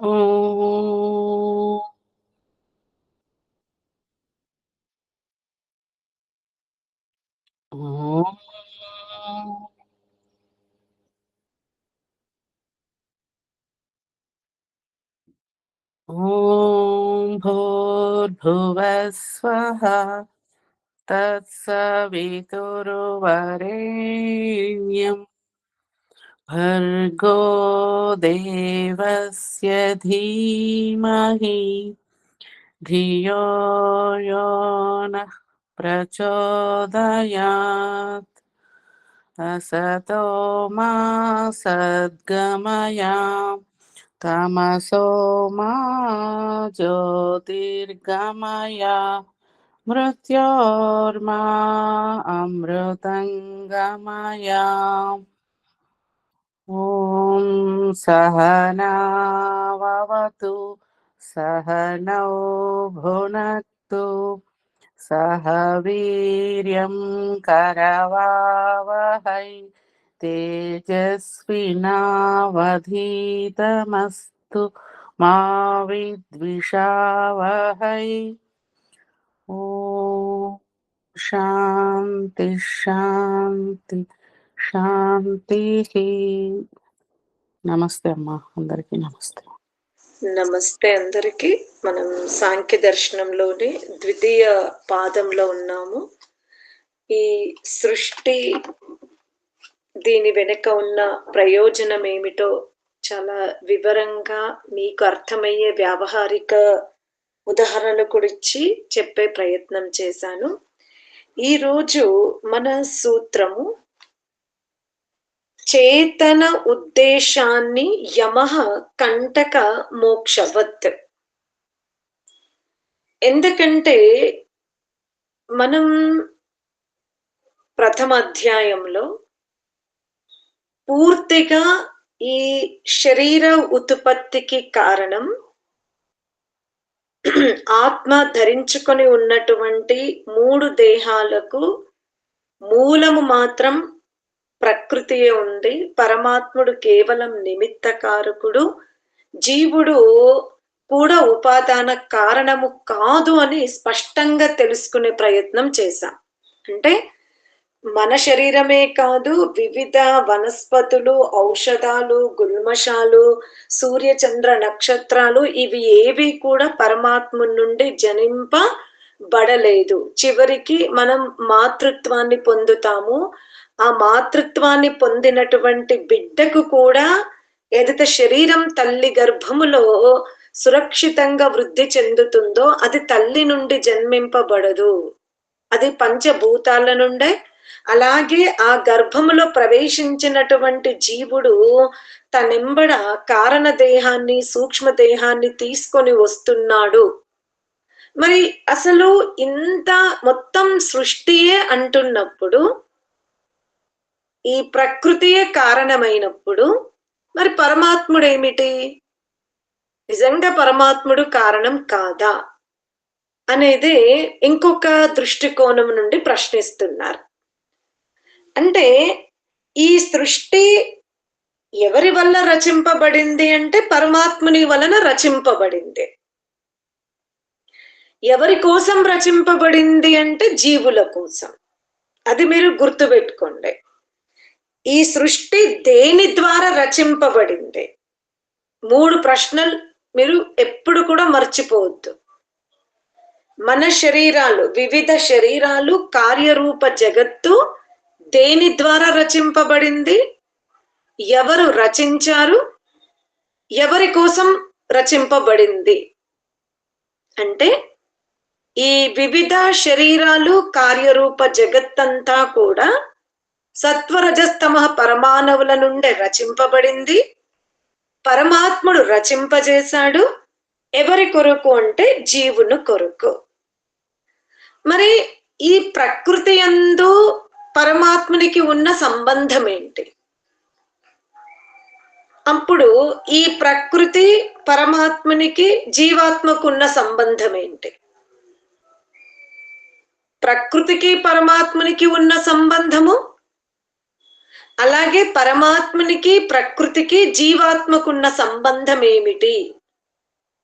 ఓం ఓం ఓం భూర్భువస్వః తత్సవితుర్వరేణ్యం భర్గో దేవస్య ధీమహి ధియో యో నః ప్రచోదయాత్. असतो मा सद्गमय तमसो मा ज्योतिर्गमय मृत्योर्मा अमृतङ्गमय. ॐ सहनाववतु सहनौ भुनक्तु सह वीर्यं करवावहै तेजस्विनावधीतमस्तु मा विद्विषावहै. ॐ शान्ति शान्ति शान्तिः. నమస్తే అమ్మా, అందరికీ నమస్తే. నమస్తే అందరికి. మనం సాంఖ్య దర్శనంలోని ద్వితీయ పాదంలో ఉన్నాము. ఈ సృష్టి, దీని వెనుక ఉన్న ప్రయోజనం ఏమిటో చాలా వివరంగా మీకు అర్థమయ్యే వ్యావహారిక ఉదాహరణలు గురించి చెప్పే ప్రయత్నం చేశాను. ఈరోజు మన సూత్రము చేతన ఉద్దేశాన్ని యమః కంటక మోక్షవత్. ఎందుకంటే మనం ప్రథమ అధ్యాయంలో పూర్తిగా ఈ శరీర ఉత్పత్తికి కారణం ఆత్మ ధరించుకొని ఉన్నటువంటి 3 దేహాలకు మూలము మాత్రం ప్రకృతియే ఉంది. పరమాత్ముడు కేవలం నిమిత్తకారకుడు, జీవుడు కూడా ఉపాదాన కారణము కాదు అని స్పష్టంగా తెలుసుకునే ప్రయత్నం చేశాం. అంటే మన శరీరమే కాదు, వివిధ వనస్పతులు, ఔషధాలు, గుల్మషాలు, సూర్య చంద్ర నక్షత్రాలు, ఇవి ఏవి కూడా పరమాత్ముడి నుండి జనింపబడలేదు. చివరికి మనం మాతృత్వాన్ని పొందుతాము. ఆ మాతృత్వాన్ని పొందినటువంటి బిడ్డకు కూడా ఏదైతే శరీరం తల్లి గర్భములో సురక్షితంగా వృద్ధి చెందుతుందో అది తల్లి నుండి జన్మింపబడదు, అది పంచభూతాల నుండే. అలాగే ఆ గర్భములో ప్రవేశించినటువంటి జీవుడు తనెంబడ కారణ దేహాన్ని, సూక్ష్మ దేహాన్ని తీసుకొని వస్తున్నాడు. మరి అసలు ఇంత మొత్తం సృష్టియే అంటున్నప్పుడు, ఈ ప్రకృతియే కారణమైనప్పుడు, మరి పరమాత్ముడు ఏమిటి? నిజంగా పరమాత్ముడు కారణం కాదా అనేది ఇంకొక దృష్టికోణం నుండి ప్రశ్నిస్తున్నారు. అంటే ఈ సృష్టి ఎవరి వల్ల రచింపబడింది అంటే పరమాత్ముని వలన రచింపబడింది. ఎవరి కోసం రచింపబడింది అంటే జీవుల కోసం. అది మీరు గుర్తుపెట్టుకోండి. ఈ సృష్టి దేని ద్వారా రచింపబడింది? 3 ప్రశ్నలు మీరు ఎప్పుడు కూడా మర్చిపోవద్దు. మన శరీరాలు, వివిధ శరీరాలు, కార్యరూప జగత్తు దేని ద్వారా రచింపబడింది? ఎవరు రచించారు? ఎవరి కోసం రచింపబడింది? అంటే ఈ వివిధ శరీరాలు, కార్యరూప జగత్తంతా కూడా సత్వరజస్తమ పరమాణువుల నుండి రచింపబడింది. పరమాత్ముడు రచింపజేశాడు. ఎవరి కొరకు అంటే జీవుని కొరకు. మరి ఈ ప్రకృతి యందు పరమాత్మునికి ఉన్న సంబంధం ఏంటి? అప్పుడు ఈ ప్రకృతి పరమాత్మునికి, జీవాత్మకు ఉన్న సంబంధం ఏంటి? ప్రకృతికి పరమాత్మునికి ఉన్న సంబంధము, అలాగే పరమాత్మునికి, ప్రకృతికి, జీవాత్మకున్న సంబంధం ఏమిటి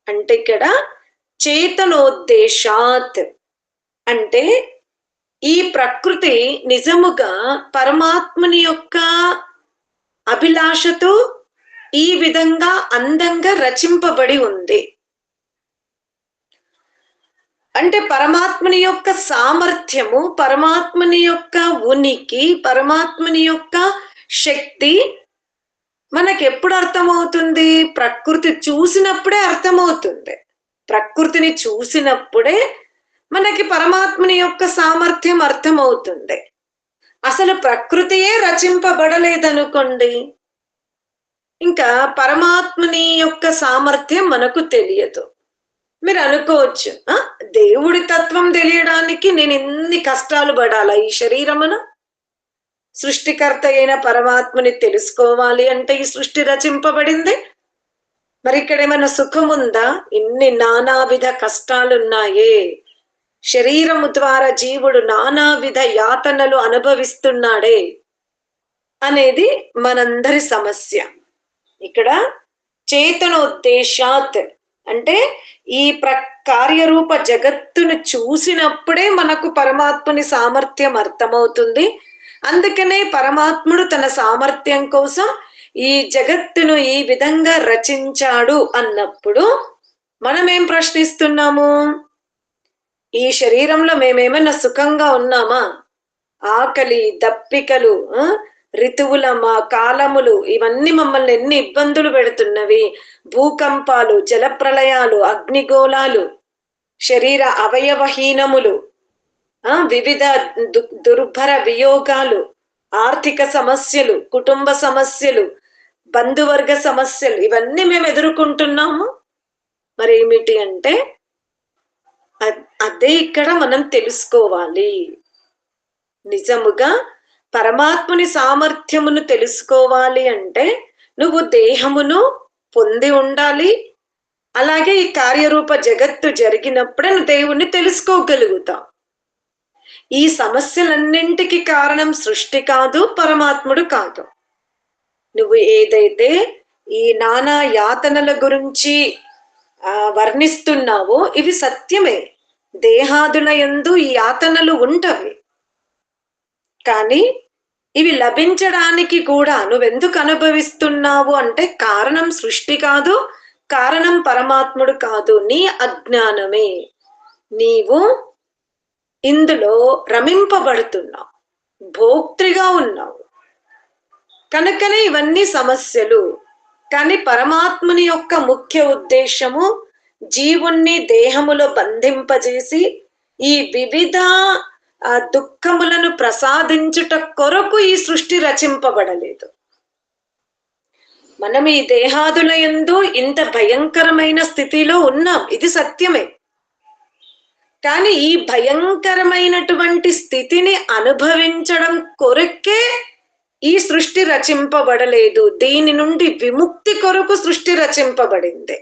అంటే ఇక్కడ చేతనోద్దేశాత్ అంటే ఈ ప్రకృతి నిజముగా పరమాత్మని యొక్క అభిలాషతో ఈ విధంగా అందంగా రచింపబడి ఉంది. అంటే పరమాత్మని యొక్క సామర్థ్యము, పరమాత్మని యొక్క ఉనికి, పరమాత్మని యొక్క శక్తి మనకి ఎప్పుడు అర్థమవుతుంది? ప్రకృతి చూసినప్పుడే అర్థమవుతుంది. ప్రకృతిని చూసినప్పుడే మనకి పరమాత్మని యొక్క సామర్థ్యం అర్థమవుతుంది. అసలు ప్రకృతియే రచింపబడలేదనుకోండి, ఇంకా పరమాత్మని యొక్క సామర్థ్యం మనకు తెలియదు. మీరు అనుకోవచ్చు, దేవుడి తత్వం తెలియడానికి నేను ఎన్ని కష్టాలు పడాలా ఈ శరీరమును? సృష్టికర్త అయిన పరమాత్మని తెలుసుకోవాలి అంటే ఈ సృష్టి రచింపబడింది. మరి ఇక్కడ ఏమైనా సుఖం ఉందా? ఇన్ని నానావిధ కష్టాలున్నాయే. శరీరము ద్వారా జీవుడు నానావిధ యాతనలు అనుభవిస్తున్నాడే అనేది మనందరి సమస్య. ఇక్కడ చేతనోద్దేశాత్ అంటే ఈ కార్యరూప జగత్తును చూసినప్పుడే మనకు పరమాత్ముని సామర్థ్యం అర్థమవుతుంది. అందుకనే పరమాత్ముడు తన సామర్థ్యం కోసం ఈ జగత్తును ఈ విధంగా రచించాడు అన్నప్పుడు మనం ఏం ప్రశ్నిస్తున్నాము? ఈ శరీరంలో మేమేమైనా సుఖంగా ఉన్నామా? ఆకలి, దప్పికలు, ఋతువుల కాలములు ఇవన్నీ మమ్మల్ని ఎన్ని ఇబ్బందులు పెడుతున్నవి. భూకంపాలు, జలప్రళయాలు, అగ్నిగోళాలు, శరీర అవయవహీనములు, వివిధ దుర్భర వియోగాలు, ఆర్థిక సమస్యలు, కుటుంబ సమస్యలు, బంధువర్గ సమస్యలు ఇవన్నీ మేము ఎదుర్కొంటున్నాము. మరి ఏమిటి అంటే అదే ఇక్కడ మనం తెలుసుకోవాలి. నిజముగా పరమాత్ముని సామర్థ్యమును తెలుసుకోవాలి అంటే నువ్వు దేహమును పొంది ఉండాలి. అలాగే ఈ కార్యరూప జగత్తు జరిగినప్పుడే నువ్వు దేవుణ్ణి తెలుసుకోగలుగుతావు. ఈ సమస్యలన్నింటికి కారణం సృష్టి కాదు, పరమాత్ముడు కాదు. నువ్వు ఏదైతే ఈ నానా యాతనల గురించి వర్ణిస్తున్నావో ఇవి సత్యమే. దేహాదుల యందు ఈ యాతనలు ఉంటవి. కానీ ఇవి లభించడానికి కూడా నువ్వెందుకు అనుభవిస్తున్నావు అంటే కారణం సృష్టి కాదు, కారణం పరమాత్ముడు కాదు, నీ అజ్ఞానమే. నీవు ఇందులో రమింపబడుతున్నావు, భోక్తృగా ఉన్నావు. కనుకనే ఇవన్నీ సమస్యలు. కానీ పరమాత్ముని యొక్క ముఖ్య ఉద్దేశము జీవుణ్ణి దేహములో బంధింపజేసి ఈ వివిధ దుఃఖములను ప్రసాదించుట కొరకు ఈ సృష్టి రచింపబడలేదు. మనం ఈ దేహాదుల యందు ఇంత భయంకరమైన స్థితిలో ఉన్నాం, ఇది సత్యమే. కానీ ఈ భయంకరమైనటువంటి స్థితిని అనుభవించడం కొరకే ఈ సృష్టి రచింపబడలేదు. దీని నుండి విముక్తి కొరకు సృష్టి రచింపబడింది.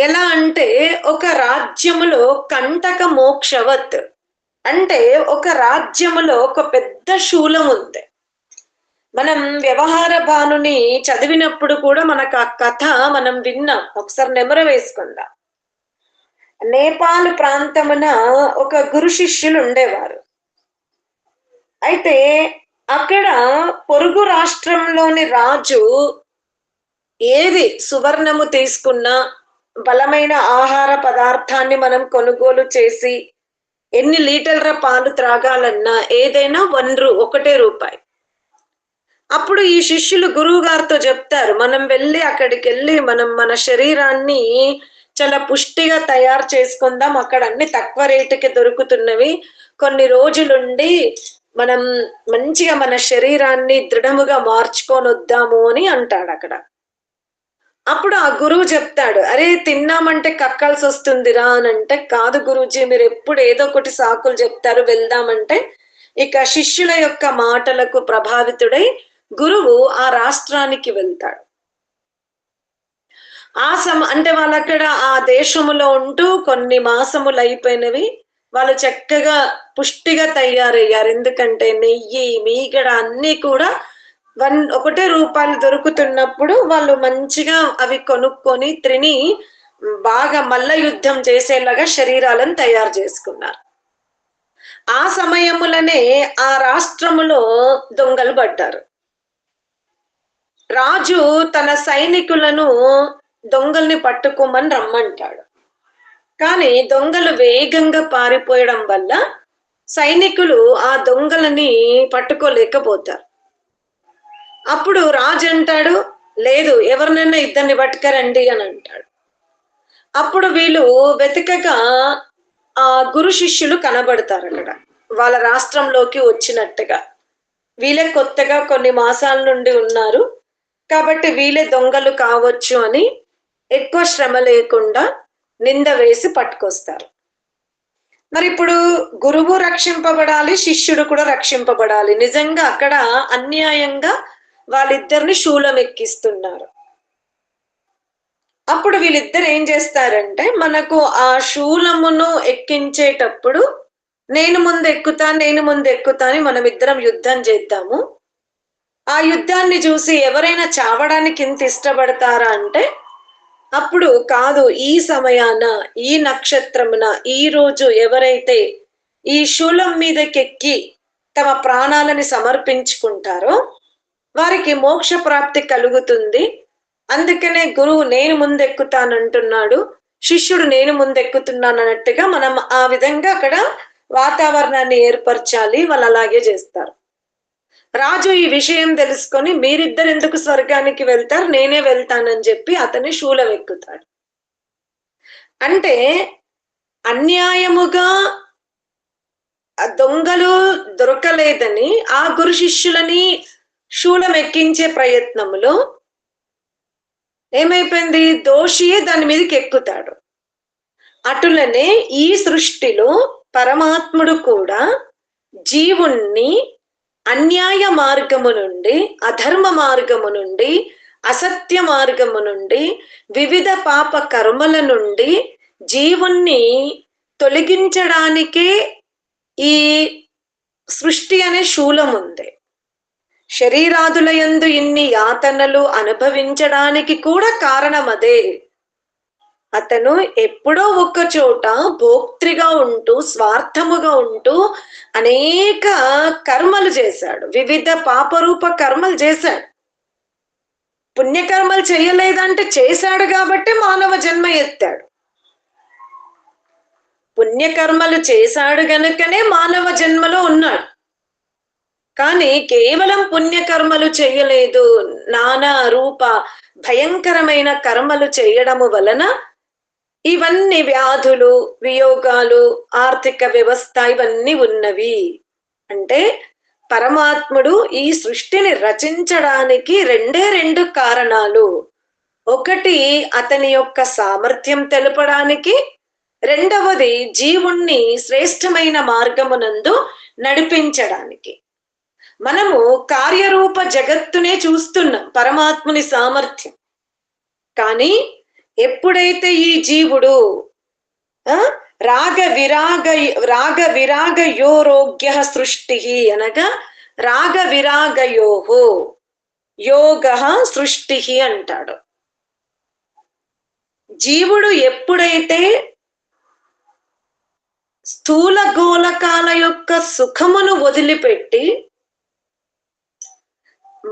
ఎలా అంటే ఒక రాజ్యములో కంటక మోక్షవత్ అంటే ఒక రాజ్యములో ఒక పెద్ద శూలం ఉంది. మనం వ్యవహార భానుని చదివినప్పుడు కూడా మనకు ఆ కథ మనం విన్నాం. ఒకసారి నెమరు వేసుకుందాం. నేపాల్ ప్రాంతమున ఒక గురు శిష్యులు ఉండేవారు. అయితే అక్కడ పొరుగు రాష్ట్రంలోని రాజు ఏది సువర్ణము తీసుకున్నా, బలమైన ఆహార పదార్థాన్ని మనం కొనుగోలు చేసి ఎన్ని లీటర్ల పాలు త్రాగాలన్నా ఏదైనా 1 రూపాయి. అప్పుడు ఈ శిష్యులు గురువు గారితో చెప్తారు, మనం అక్కడికి వెళ్ళి మనం మన శరీరాన్ని చాలా పుష్టిగా తయారు చేసుకుందాం, అక్కడ అన్ని తక్కువ రేటుకి దొరుకుతున్నవి, కొన్ని రోజులుండి మనం మంచిగా మన శరీరాన్ని దృఢముగా మార్చుకొని వద్దాము అని అంటాడు అక్కడ. అప్పుడు ఆ గురువు చెప్తాడు, అరే తిన్నామంటే కక్కాల్సి వస్తుందిరా అని అంటే, కాదు గురూజీ, మీరు ఎప్పుడు ఏదో ఒకటి సాకులు చెప్తారు, వెళ్దామంటే. ఇక శిష్యుల యొక్క మాటలకు ప్రభావితుడై గురువు ఆ రాష్ట్రానికి వెళ్తాడు. అంటే వాళ్ళు అక్కడ ఆ దేశములో ఉంటూ కొన్ని మాసములు అయిపోయినవి, వాళ్ళు చక్కగా పుష్టిగా తయారయ్యారు. ఎందుకంటే నెయ్యి, మీగడ అన్ని కూడా 1 రూపాయలు దొరుకుతున్నప్పుడు వాళ్ళు మంచిగా అవి కొనుక్కొని తిని బాగా మల్ల యుద్ధం చేసేలాగా శరీరాలను తయారు చేసుకున్నారు. ఆ సమయములనే ఆ రాష్ట్రములో దొంగలు పడ్డారు. రాజు తన సైనికులను దొంగల్ని పట్టుకోమని రమ్మంటాడు. కానీ దొంగలు వేగంగా పారిపోయడం వల్ల సైనికులు ఆ దొంగలని పట్టుకోలేకపోతారు. అప్పుడు రాజు అంటాడు, లేదు, ఎవరినైనా ఇద్దరిని పట్టుకరండి అని అంటాడు. అప్పుడు వీళ్ళు వెతకగా ఆ గురు శిష్యులు కనబడతారు అక్కడ, వాళ్ళ రాష్ట్రంలోకి వచ్చినట్టుగా. వీళ్ళే కొత్తగా కొన్ని మాసాల నుండి ఉన్నారు కాబట్టి వీళ్ళే దొంగలు కావచ్చు అని ఎక్కువ శ్రమ లేకుండా నింద వేసి పట్టుకొస్తారు. మరి ఇప్పుడు గురువు రక్షింపబడాలి, శిష్యుడు కూడా రక్షింపబడాలి. నిజంగా అక్కడ అన్యాయంగా వాళ్ళిద్దరిని శూలం ఎక్కిస్తున్నారు. అప్పుడు వీళ్ళిద్దరు ఏం చేస్తారంటే, మనకు ఆ శూలమును ఎక్కించేటప్పుడు నేను ముందు ఎక్కుతా అని మనం ఇద్దరం యుద్ధం చేద్దాము. ఆ యుద్ధాన్ని చూసి ఎవరైనా చావడానికి ఇంత ఇష్టపడతారా అంటే, అప్పుడు కాదు, ఈ సమయాన, ఈ నక్షత్రమున, ఈ రోజు ఎవరైతే ఈ శూలం మీదకెక్కి తమ ప్రాణాలని సమర్పించుకుంటారో వారికి మోక్ష ప్రాప్తి కలుగుతుంది. అందుకనే గురువు నేను ముందెక్కుతానంటున్నాడు, శిష్యుడు నేను ముందెక్కుతున్నాను అన్నట్టుగా మనం ఆ విధంగా అక్కడ వాతావరణాన్ని ఏర్పరచాలి. వాళ్ళు అలాగే చేస్తారు. రాజు ఈ విషయం తెలుసుకొని, మీరిద్దరు ఎందుకు స్వర్గానికి వెళ్తారు, నేనే వెళ్తానని చెప్పి అతని శూలం ఎక్కుతాడు. అంటే అన్యాయముగా దొంగలు దొరకలేదని ఆ గురు శిష్యులని శూలం ఎక్కించే ప్రయత్నములో ఏమైపోయింది, దోషియే దాని మీదకి ఎక్కుతాడు. అటులనే ఈ సృష్టిలో పరమాత్ముడు కూడా జీవుణ్ణి అన్యాయ మార్గము నుండి, అధర్మ మార్గము నుండి, అసత్య మార్గము నుండి, వివిధ పాప కర్మల నుండి జీవుణ్ణి తొలగించడానికే ఈ సృష్టి అనే శూలం ఉంది. శరీరాదుల యందు ఇన్ని యాతనలు అనుభవించడానికి కూడా కారణం అదే. అతను ఎప్పుడో ఒక చోట భోక్త్రిగా ఉంటూ, స్వార్థముగా ఉంటూ అనేక కర్మలు చేశాడు, వివిధ పాపరూప కర్మలు చేశాడు. పుణ్యకర్మలు చేయలేదంటే చేశాడు కాబట్టి మానవ జన్మ ఎత్తాడు. పుణ్యకర్మలు చేశాడు గనుకనే మానవ జన్మలో ఉన్నాడు. కానీ కేవలం పుణ్యకర్మలు చేయలేదు, నానా రూప భయంకరమైన కర్మలు చేయడము వలన ఇవన్నీ వ్యాధులు, వియోగాలు, ఆర్థిక వ్యవస్థ ఇవన్నీ ఉన్నవి. అంటే పరమాత్ముడు ఈ సృష్టిని రచించడానికి రెండు కారణాలు. ఒకటి అతని యొక్క సామర్థ్యం తెలపడానికి, రెండవది జీవుణ్ణి శ్రేష్టమైన మార్గమునందు నడిపించడానికి. మనము కార్యరూప జగత్తునే చూస్తున్నాం, పరమాత్ముని సామర్థ్యం. కానీ ఎప్పుడైతే ఈ జీవుడు రాగ విరాగ యోరోగ్య సృష్టి అనగా రాగ విరాగయోహో యోగ సృష్టి అంటాడు. జీవుడు ఎప్పుడైతే స్థూల గోళకాల యొక్క సుఖమును వదిలిపెట్టి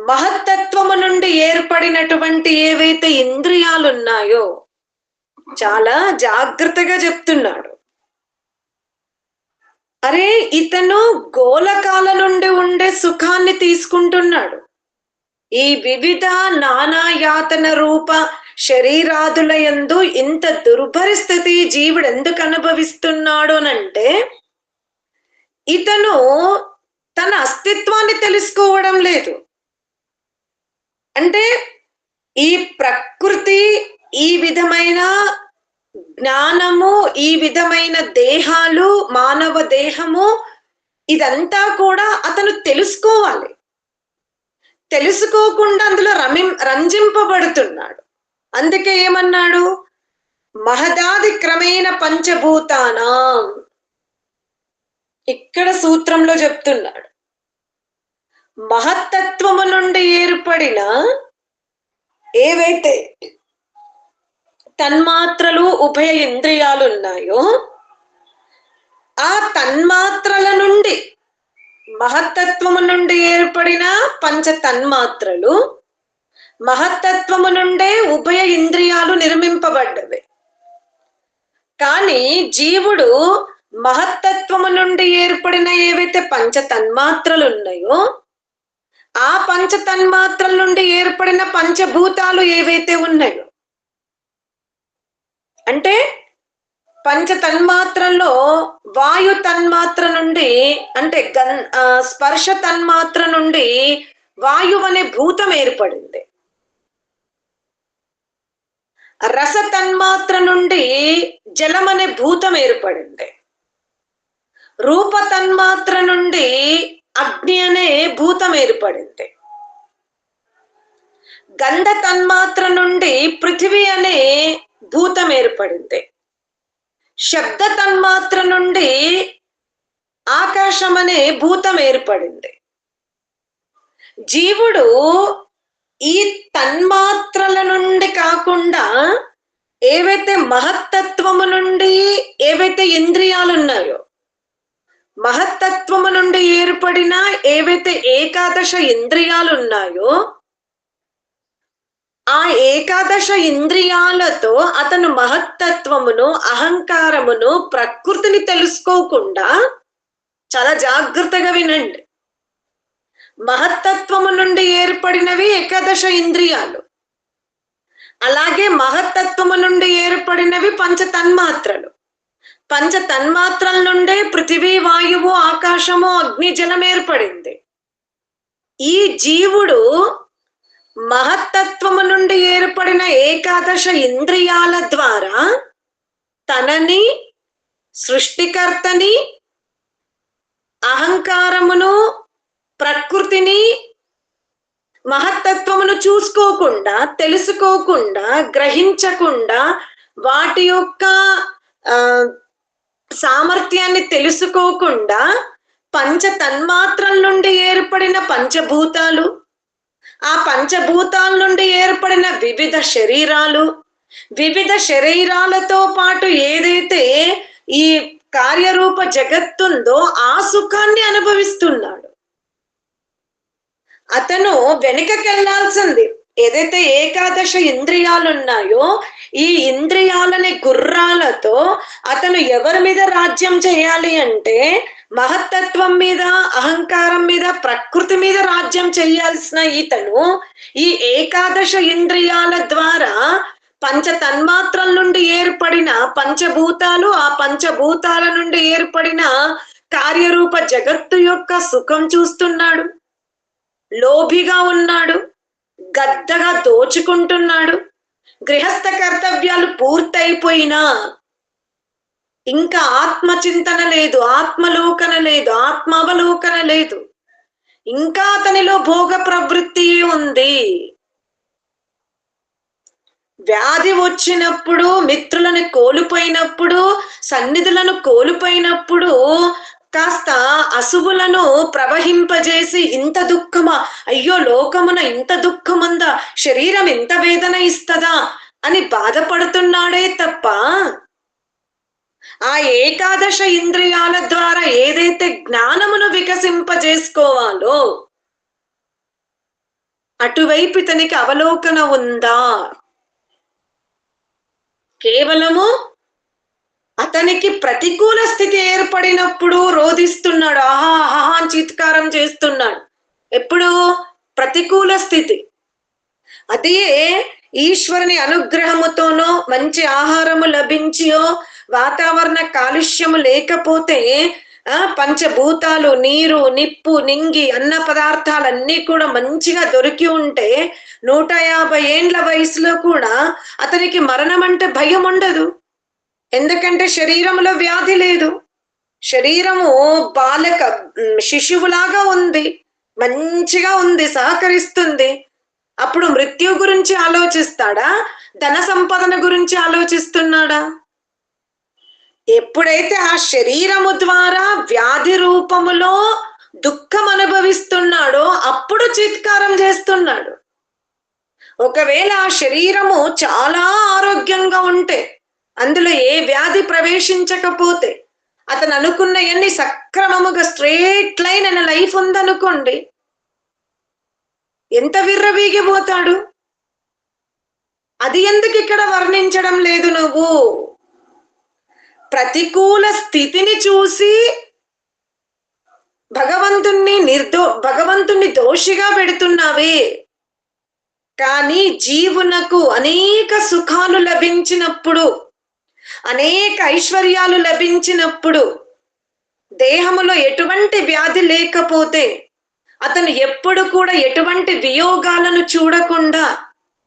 మహత్తత్వము నుండి ఏర్పడినటువంటి ఏవైతే ఇంద్రియాలు ఉన్నాయో, చాలా జాగ్రత్తగా చెప్తున్నాడు. అరే, ఇతను గోళకాల నుండి ఉండే సుఖాన్ని తీసుకుంటున్నాడు. ఈ వివిధ నానాయాతన రూప శరీరాదుల యందు ఇంత దుర్భరిస్థితి జీవుడు ఎందుకు అనుభవిస్తున్నాడు అనంటే, ఇతను తన అస్తిత్వాన్ని తెలుసుకోవడం లేదు. అంటే ఈ ప్రకృతి, ఈ విధమైన జ్ఞానము, ఈ విధమైన దేహాలు, మానవ దేహము, ఇదంతా కూడా అతను తెలుసుకోవాలి. తెలుసుకోకుండా అందులో రంజింపబడుతున్నాడు. అందుకే ఏమన్నాడు, మహదాది క్రమేణ పంచభూతానాం. ఇక్కడ సూత్రంలో చెప్తున్నాడు, మహత్తత్వము నుండి ఏర్పడిన ఏవైతే తన్మాత్రలు ఉభయ ఇంద్రియాలు ఉన్నాయో ఆ తన్మాత్రల నుండి మహత్తత్వము నుండి ఏర్పడిన పంచ తన్మాత్రలు, మహత్తత్వము నుండే ఉభయ ఇంద్రియాలు నిర్మింపబడ్డవి. కానీ జీవుడు మహత్తత్వము నుండి ఏర్పడిన ఏవైతే పంచ తన్మాత్రలు ఉన్నాయో ఆ పంచ తన్మాత్రల నుండి ఏర్పడిన పంచభూతాలు ఏవైతే ఉన్నాయో, అంటే పంచ తన్మాత్రల్లో వాయు తన్మాత్ర నుండి, అంటే స్పర్శ తన్మాత్ర నుండి వాయువు అనే భూతం ఏర్పడింది. రస తన్మాత్ర నుండి జలం అనే భూతం ఏర్పడింది. రూప తన్మాత్ర నుండి అగ్ని అనే భూతం ఏర్పడింది. గంధ తన్మాత్ర నుండి పృథివీ అనే భూతం ఏర్పడింది. శబ్ద తన్మాత్ర నుండి ఆకాశం అనే భూతం ఏర్పడింది. జీవుడు ఈ తన్మాత్రల నుండి కాకుండా ఏవైతే మహత్తత్వము నుండి ఏవైతే ఇంద్రియాలు ఉన్నాయో, మహత్తత్వము నుండి ఏర్పడిన ఏవైతే ఏకాదశ ఇంద్రియాలు ఉన్నాయో ఆ ఏకాదశ ఇంద్రియాలతో అతను మహత్తత్వమును, అహంకారమును, ప్రకృతిని తెలుసుకోకుండా, చాలా జాగ్రత్తగా వినండి, మహత్తత్వము నుండి ఏర్పడినవి ఏకాదశ ఇంద్రియాలు, అలాగే మహత్తత్వము నుండి ఏర్పడినవి పంచ తన్మాత్రలు. పంచ తన్మాత్రల నుండే పృథివీ, వాయువు, ఆకాశము, అగ్ని, జలం ఏర్పడింది. ఈ జీవుడు మహత్తత్వము నుండి ఏర్పడిన ఏకాదశ ఇంద్రియాల ద్వారా తనని, సృష్టికర్తని, అహంకారమును, ప్రకృతిని, మహత్తత్వమును చూసుకోకుండా, తెలుసుకోకుండా, గ్రహించకుండా, వాటి యొక్క సామర్థ్యాన్ని తెలుసుకోకుండా పంచ తన్మాత్రల నుండి ఏర్పడిన పంచభూతాలు, ఆ పంచభూతాల నుండి ఏర్పడిన వివిధ శరీరాలు, వివిధ శరీరాలతో పాటు ఏదైతే ఈ కార్యరూప జగత్తుందో ఆ సుఖాన్ని అనుభవిస్తున్నాడు. అతను వెనుకకెళ్లాల్సింది. ఏదైతే ఏకాదశ ఇంద్రియాలు ఉన్నాయో ఈ ఇంద్రియాలని గుర్రాలతో అతను ఎవరి మీద రాజ్యం చేయాలి అంటే మహత్తత్వం మీద, అహంకారం మీద, ప్రకృతి మీద రాజ్యం చేయాల్సిన ఇతను ఈ ఏకాదశ ఇంద్రియాల ద్వారా పంచ తన్మాత్రల నుండి ఏర్పడిన పంచభూతాలు, ఆ పంచభూతాల నుండి ఏర్పడిన కార్యరూప జగత్తు యొక్క సుఖం చూస్తున్నాడు. లోభిగా ఉన్నాడు, గద్దగా దోచుకుంటున్నాడు. గృహస్థ కర్తవ్యాలు పూర్తయిపోయినా ఇంకా ఆత్మచింతన లేదు, ఆత్మలోకన లేదు, ఆత్మావలోకన లేదు. ఇంకా అతనిలో భోగ ప్రవృత్తి ఉంది. వ్యాధి వచ్చినప్పుడు, మిత్రులను కోల్పోయినప్పుడు, సన్నిధులను కోల్పోయినప్పుడు కాస్త అశువులను ప్రవహింపజేసి ఇంత దుఃఖమా, అయ్యో లోకమున ఇంత దుఃఖముందా, శరీరం ఇంత వేదన ఇస్తదా అని బాధపడుతున్నాడే తప్ప ఆ ఏకాదశ ఇంద్రియాల ద్వారా ఏదైతే జ్ఞానమును వికసింపజేసుకోవాలో అటువైపు ఇతనికి అవలోకన ఉందా? కేవలము అతనికి ప్రతికూల స్థితి ఏర్పడినప్పుడు రోధిస్తున్నాడు, ఆహా ఆహా అని చీత్కారం చేస్తున్నాడు. ఎప్పుడు? ప్రతికూల స్థితి. అదే ఈశ్వరుని అనుగ్రహముతోనో, మంచి ఆహారము లభించియో, వాతావరణ కాలుష్యము లేకపోతే పంచభూతాలు, నీరు, నిప్పు, నింగి, అన్న పదార్థాలన్నీ కూడా మంచిగా దొరికి ఉంటే 150 ఏండ్ల వయసులో కూడా అతనికి మరణం అంటే భయం ఉండదు. ఎందుకంటే శరీరంలో వ్యాధి లేదు, శరీరము బాలక శిశువులాగా ఉంది, మంచిగా ఉంది, సహకరిస్తుంది. అప్పుడు మృత్యు గురించి ఆలోచిస్తాడా? ధన సంపదన గురించి ఆలోచిస్తున్నాడా? ఎప్పుడైతే ఆ శరీరము ద్వారా వ్యాధి రూపములో దుఃఖం అనుభవిస్తున్నాడో అప్పుడు చిత్కారం చేస్తున్నాడు. ఒకవేళ ఆ శరీరము చాలా ఆరోగ్యంగా ఉంటే, అందులో ఏ వ్యాధి ప్రవేశించకపోతే, అతను అనుకున్నవన్నీ సక్రమముగా స్ట్రేట్ లైన్ అనే లైఫ్ ఉందనుకోండి, ఎంత విర్రవీగిపోతాడు. అది ఎందుకు ఇక్కడ వర్ణించడం లేదు నువ్వు? ప్రతికూల స్థితిని చూసి భగవంతుణ్ణి దోషిగా పెడుతున్నావే. కానీ జీవునకు అనేక సుఖాలు లభించినప్పుడు, అనేక ఐశ్వర్యాలు లభించినప్పుడు, దేహములో ఎటువంటి వ్యాధి లేకపోతే, అతను ఎప్పుడు కూడా ఎటువంటి వియోగాలను చూడకుండా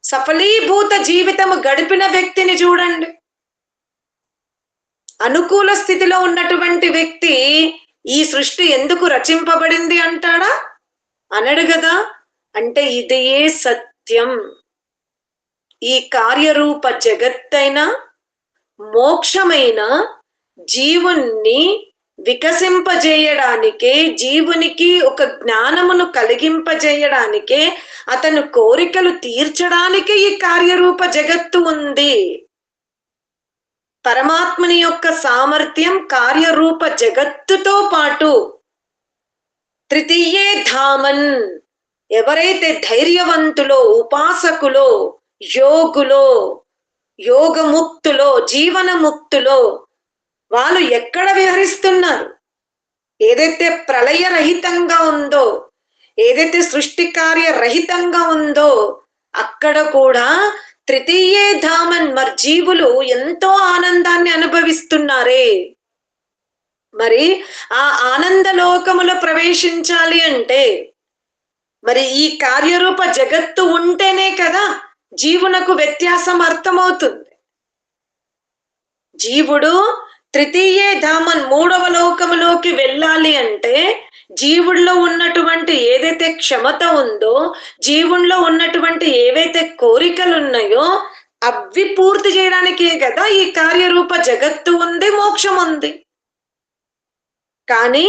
సఫలీభూత జీవితము గడిపిన వ్యక్తిని చూడండి. అనుకూల స్థితిలో ఉన్నటువంటి వ్యక్తి ఈ సృష్టి ఎందుకు రచింపబడింది అంటాడా? అనడు కదా. అంటే ఇదే సత్యం. ఈ కార్యరూప జగత్తైన మోక్షమైన జీవుణ్ణి వికసింపజేయడానికే, జీవునికి ఒక జ్ఞానమును కలిగింపజేయడానికే, అతను కోరికలు తీర్చడానికి ఈ కార్యరూప జగత్తు ఉంది. పరమాత్మని యొక్క సామర్థ్యం కార్యరూప జగత్తుతో పాటు తృతీయే ధామన్, ఎవరైతే ధైర్యవంతులో, ఉపాసకులో, యోగులో, యోగముక్తులో, జీవనముక్తులో, వాళ్ళు ఎక్కడ విహరిస్తున్నారు? ఏదైతే ప్రళయరహితంగా ఉందో, ఏదైతే సృష్టి కార్యరహితంగా ఉందో, అక్కడ కూడా తృతీయే ధామన్, మరి జీవులు ఎంతో ఆనందాన్ని అనుభవిస్తున్నారే. మరి ఆ ఆనంద లోకములో ప్రవేశించాలి అంటే మరి ఈ కార్యరూప జగత్తు ఉంటేనే కదా జీవునకు వ్యత్యాసం అర్థమవుతుంది. జీవుడు తృతీయే ధామన్, మూడవ లోకములోకి వెళ్ళాలి అంటే జీవుల్లో ఉన్నటువంటి ఏదైతే క్షమత ఉందో, జీవుల్లో ఉన్నటువంటి ఏవైతే కోరికలు ఉన్నాయో అవి పూర్తి చేయడానికే కదా ఈ కార్యరూప జగత్తు ఉంది, మోక్షం ఉంది. కానీ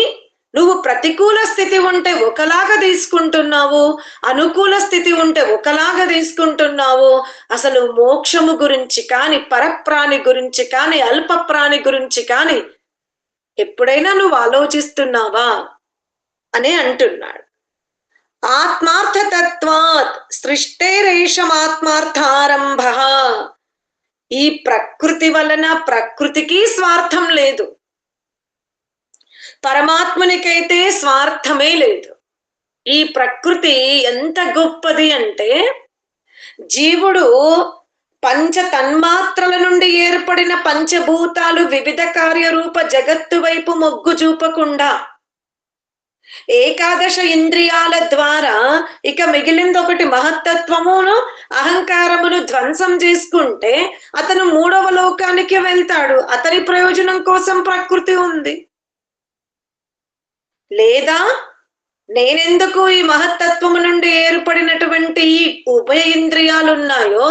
నువ్వు ప్రతికూల స్థితి ఉంటే ఒకలాగా తీసుకుంటున్నావు, అనుకూల స్థితి ఉంటే ఒకలాగా తీసుకుంటున్నావు. అసలు మోక్షము గురించి కానీ, పరప్రాణి గురించి కానీ, అల్ప ప్రాణి గురించి కానీ ఎప్పుడైనా నువ్వు ఆలోచిస్తున్నావా అని అంటున్నాడు. ఆత్మార్థతత్వాత్ సృష్టేరేషమాత్మార్థారంభ. ఈ ప్రకృతి వలన ప్రకృతికి స్వార్థం లేదు, పరమాత్మనికైతే స్వార్థమే లేదు. ఈ ప్రకృతి ఎంత గొప్పది అంటే, జీవుడు పంచ తన్మాత్రల నుండి ఏర్పడిన పంచభూతాలు వివిధ కార్యరూప జగత్తు వైపు మొగ్గు చూపకుండా ఏకాదశ ఇంద్రియాల ద్వారా ఇక మిగిలింది ఒకటి మహత్తత్వమును, అహంకారమును ధ్వంసం చేసుకుంటే అతను మూడవ లోకానికి వెళ్తాడు. అతని ప్రయోజనం కోసం ప్రకృతి ఉంది. లేదా నేనెందుకు ఈ మహత్తత్వము నుండి ఏర్పడినటువంటి ఈ ఉభయ ఇంద్రియాలు ఉన్నాయో,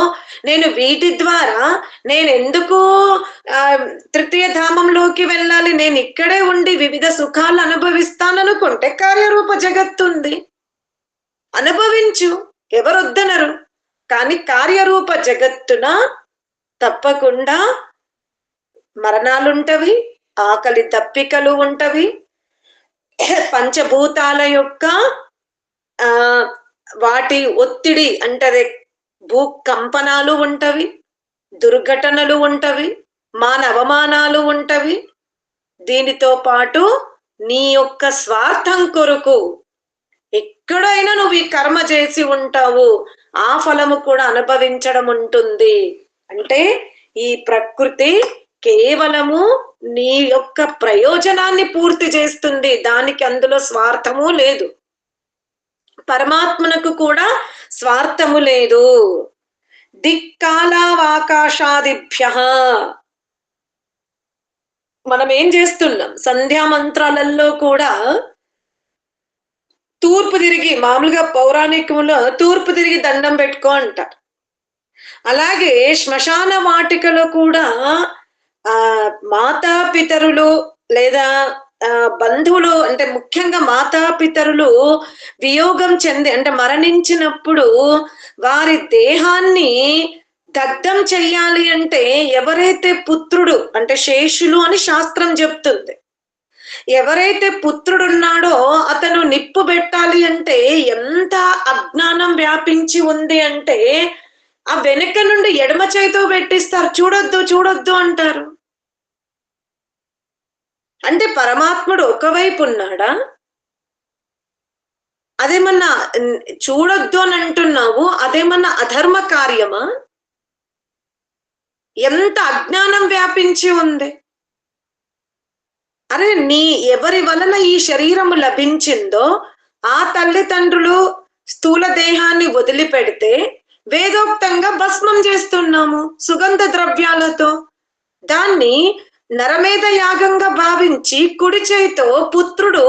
నేను వీటి ద్వారా నేనెందుకు తృతీయ ధామంలోకి వెళ్ళాలి, నేను ఇక్కడే ఉండి వివిధ సుఖాలు అనుభవిస్తాననుకుంటే కార్యరూప జగత్తుంది, అనుభవించు, ఎవరొద్దనరు. కానీ కార్యరూప జగత్తున తప్పకుండా మరణాలుంటవి, ఆకలి దప్పికలు ఉంటవి, పంచభూతాల యొక్క వాటి ఒత్తిడి అంటే భూకంపనాలు ఉంటవి, దుర్ఘటనలు ఉంటవి, అవమానాలు ఉంటవి. దీనితో పాటు నీ యొక్క స్వార్థం కొరకు ఎక్కడైనా నువ్వు ఈ కర్మ చేసి ఉంటావు, ఆ ఫలము కూడా అనుభవించడం ఉంటుంది. అంటే ఈ ప్రకృతి కేవలము నీ యొక్క ప్రయోజనాన్ని పూర్తి చేస్తుంది, దానికి అందులో స్వార్థము లేదు. పరమాత్మనకు కూడా స్వార్థము లేదు. దిక్కాలావాకాశాదిభ్య. మనం ఏం చేస్తున్నాం, సంధ్యా మంత్రాలలో కూడా తూర్పు తిరిగి, మామూలుగా పౌరాణికములో తూర్పు తిరిగి దండం పెట్టుకో అంటారు. అలాగే శ్మశాన వాటికలో కూడా మాతాపితరులు లేదా బంధువులు అంటే ముఖ్యంగా మాతాపితరులు వియోగం చెంది అంటే మరణించినప్పుడు వారి దేహాన్ని దగ్ధం చెయ్యాలి అంటే ఎవరైతే పుత్రుడు అంటే శేషులు అని శాస్త్రం చెప్తుంది. ఎవరైతే పుత్రుడున్నాడో అతను నిప్పు పెట్టాలి అంటే ఎంత అజ్ఞానం వ్యాపించి ఉంది అంటే ఆ వెనక నుండి ఎడమ చేతితో పెట్టిస్తారు. చూడొద్దు చూడొద్దు అంటారు. అంటే పరమాత్ముడు ఒకవైపు ఉన్నాడా? అదేమన్నా చూడొద్దు అని అంటున్నావు, అదేమన్నా అధర్మ కార్యమా? ఎంత అజ్ఞానం వ్యాపించి ఉంది. అరే ఎవరి వలన ఈ శరీరము లభించిందో ఆ తల్లిదండ్రులు స్థూల దేహాన్ని వదిలిపెడితే వేదోక్తంగా భస్మం చేస్తున్నాము సుగంధ ద్రవ్యాలతో. దాన్ని నరమేధ యాగంగా భావించి కుడి చేయితో పుత్రుడు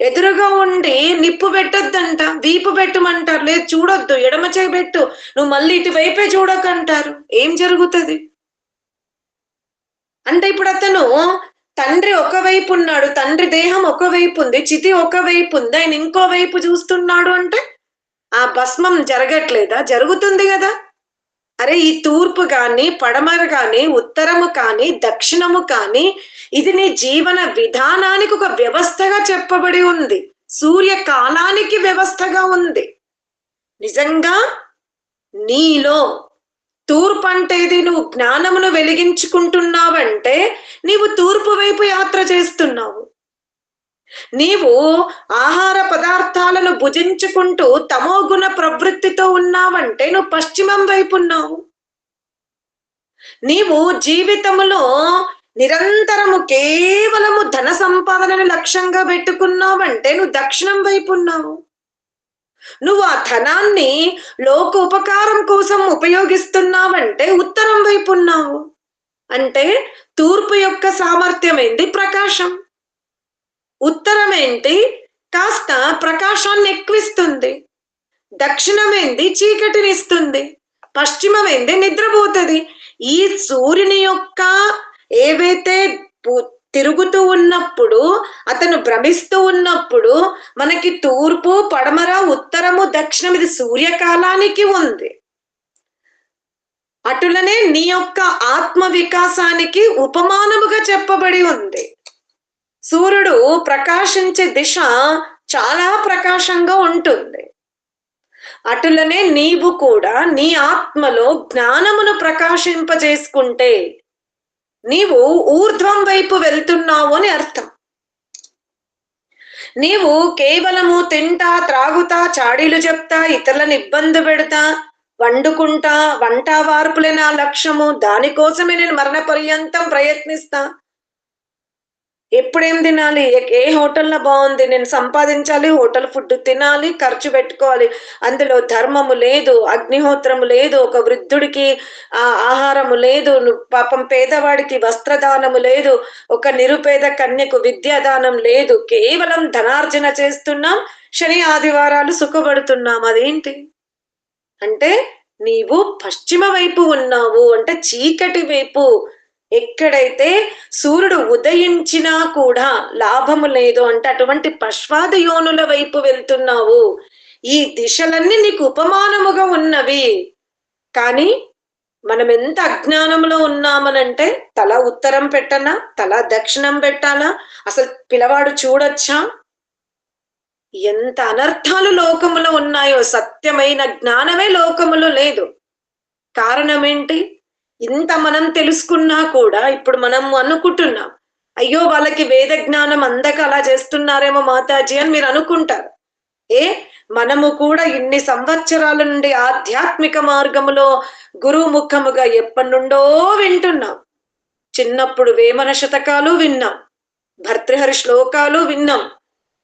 ఎదురుగా ఉండి నిప్పు పెట్టొద్దంట, వీపు పెట్టమంటారు. లేదు చూడొద్దు, ఎడమ చేయి పెట్టు, నువ్వు మళ్ళీ ఇటువైపే చూడకంటారు. ఏం జరుగుతుంది అంటే ఇప్పుడు అతను తండ్రి ఒకవైపు ఉన్నాడు, తండ్రి దేహం ఒకవైపు ఉంది, చితి ఒకవైపు ఉంది, ఆయన ఇంకోవైపు చూస్తున్నాడు అంటే ఆ భస్మం జరగట్లేదా? జరుగుతుంది కదా. అరే ఈ తూర్పు కానీ పడమర కానీ ఉత్తరము కానీ దక్షిణము కానీ ఇది నీ జీవన విధానానికి ఒక వ్యవస్థగా చెప్పబడి ఉంది. సూర్యకాలానికి వ్యవస్థగా ఉంది. నిజంగా నీలో తూర్పు అంటే ఇది నువ్వు జ్ఞానమును వెలిగించుకుంటున్నావంటే నీవు తూర్పు వైపు యాత్ర చేస్తున్నావు. నీవు ఆహార పదార్థాలను భుజించుకుంటూ తమోగుణ ప్రవృత్తితో ఉన్నావంటే నువ్వు పశ్చిమం వైపు ఉన్నావు. నీవు జీవితములో నిరంతరము కేవలము ధన సంపాదనను లక్ష్యంగా పెట్టుకున్నావంటే నువ్వు దక్షిణం వైపు ఉన్నావు. నువ్వు ఆ ధనాన్ని లోక ఉపకారం కోసం ఉపయోగిస్తున్నావంటే ఉత్తరం వైపు ఉన్నావు. అంటే తూర్పు యొక్క సామర్థ్యం ఏంటి? ప్రకాశం. ఉత్తరం ఏంటి? కాస్త ప్రకాశాన్ని ఎక్కువిస్తుంది. దక్షిణం ఏంటి? చీకటినిస్తుంది. పశ్చిమం ఏంటి? నిద్రపోతుంది. ఈ సూర్యుని యొక్క ఏవైతే తిరుగుతూ ఉన్నప్పుడు అతను భ్రమిస్తూ ఉన్నప్పుడు మనకి తూర్పు పడమర ఉత్తరము దక్షిణం ఇది సూర్యకాలానికి ఉంది. అటులనే నీ యొక్క ఆత్మ వికాసానికి ఉపమానముగా చెప్పబడి ఉంది. సూర్యుడు ప్రకాశించే దిశ చాలా ప్రకాశంగా ఉంటుంది. అటులనే నీవు కూడా నీ ఆత్మలో జ్ఞానమును ప్రకాశింపజేసుకుంటే నీవు ఊర్ధ్వం వైపు వెళ్తున్నావు అని అర్థం. నీవు కేవలము తింటా త్రాగుతా చాడీలు చెప్తా ఇతరులను ఇబ్బంది పెడతా వండుకుంటా వంట వార్పులే నా లక్ష్యము, దానికోసమే నేను మరణ పర్యంతం ప్రయత్నిస్తా, ఎప్పుడేం తినాలి, ఏ హోటల్లో బాగుంది, నేను సంపాదించాలి, హోటల్ ఫుడ్ తినాలి, ఖర్చు పెట్టుకోవాలి, అందులో ధర్మము లేదు, అగ్నిహోత్రము లేదు, ఒక వృద్ధుడికి ఆహారము లేదు, పాపం పేదవాడికి వస్త్రదానము లేదు, ఒక నిరుపేద కన్యకు విద్యాదానం లేదు, కేవలం ధనార్జన చేస్తున్నాం, శని ఆదివారాలు సుఖపడుతున్నాం. అదేంటి అంటే నీవు పశ్చిమ వైపు ఉన్నావు, అంటే చీకటి వైపు. ఎక్కడైతే సూర్యుడు ఉదయించినా కూడా లాభము లేదు అంటే అటువంటి పశ్వాద యోనుల వైపు వెళ్తున్నావు. ఈ దిశలన్నీ నీకు ఉపమానముగా ఉన్నవి. కానీ మనం ఎంత అజ్ఞానంలో ఉన్నామనంటే తల ఉత్తరం పెట్టనా, తల దక్షిణం పెట్టాలా, అసలు పిల్లవాడు చూడొచ్చా? ఎంత అనర్థాలు లోకములో ఉన్నాయో. సత్యమైన జ్ఞానమే లోకములో లేదు. కారణం ఏంటి? ఇంత మనం తెలుసుకున్నా కూడా ఇప్పుడు మనం అనుకుంటున్నాం, అయ్యో వాళ్ళకి వేద జ్ఞానం అందక అలా చేస్తున్నారేమో మాతాజీ అని మీరు అనుకుంటారు. మనము కూడా ఇన్ని సంవత్సరాల నుండి ఆధ్యాత్మిక మార్గములో గురుముఖముగా ఎప్పటి నుండో వింటున్నాం. చిన్నప్పుడు వేమన శతకాలు విన్నాం, భర్తృహరి శ్లోకాలు విన్నాం,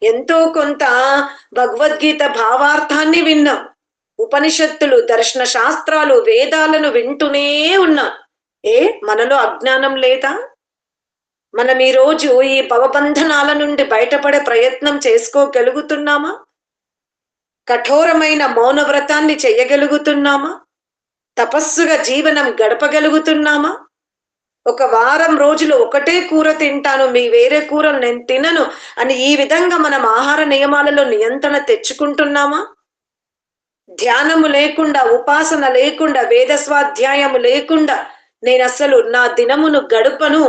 ఎంతో కొంత భగవద్గీత భావార్థాన్ని విన్నాం, ఉపనిషత్తులు దర్శన శాస్త్రాలు వేదాలను వింటూనే ఉన్నా. మనలో అజ్ఞానం లేదా? మనం ఈరోజు ఈ భవబంధనాల నుండి బయటపడే ప్రయత్నం చేసుకోగలుగుతున్నామా? కఠోరమైన మౌనవ్రతాన్ని చెయ్యగలుగుతున్నామా? తపస్సుగా జీవనం గడపగలుగుతున్నామా? ఒక వారం రోజులు ఒకటే కూర తింటాను, మీ వేరే కూరలు నేను తినను అని ఈ విధంగా మనం ఆహార నియమాలలో నియంత్రణ తెచ్చుకుంటున్నామా? ధ్యానము లేకుండా, ఉపాసన లేకుండా, వేద స్వాధ్యాయము లేకుండా నేను అసలు నా దినమును గడుపను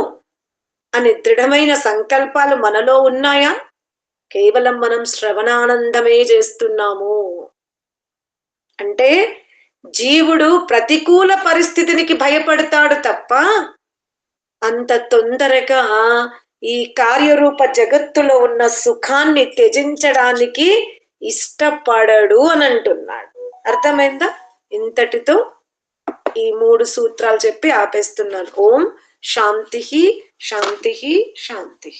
అని దృఢమైన సంకల్పాలు మనలో ఉన్నాయా? కేవలం మనం శ్రవణానందమే చేస్తున్నాము. అంటే జీవుడు ప్రతికూల పరిస్థితికి భయపడతాడు తప్ప అంత తొందరగా ఈ కార్యరూప జగత్తులో ఉన్న సుఖాన్ని త్యజించడానికి ఇష్టపడడు అని అంటున్నాడు. అర్థమైందా? ఇంతటితో ఈ 3 సూత్రాలు చెప్పి ఆపేస్తున్నాను. ఓం శాంతి శాంతి శాంతి.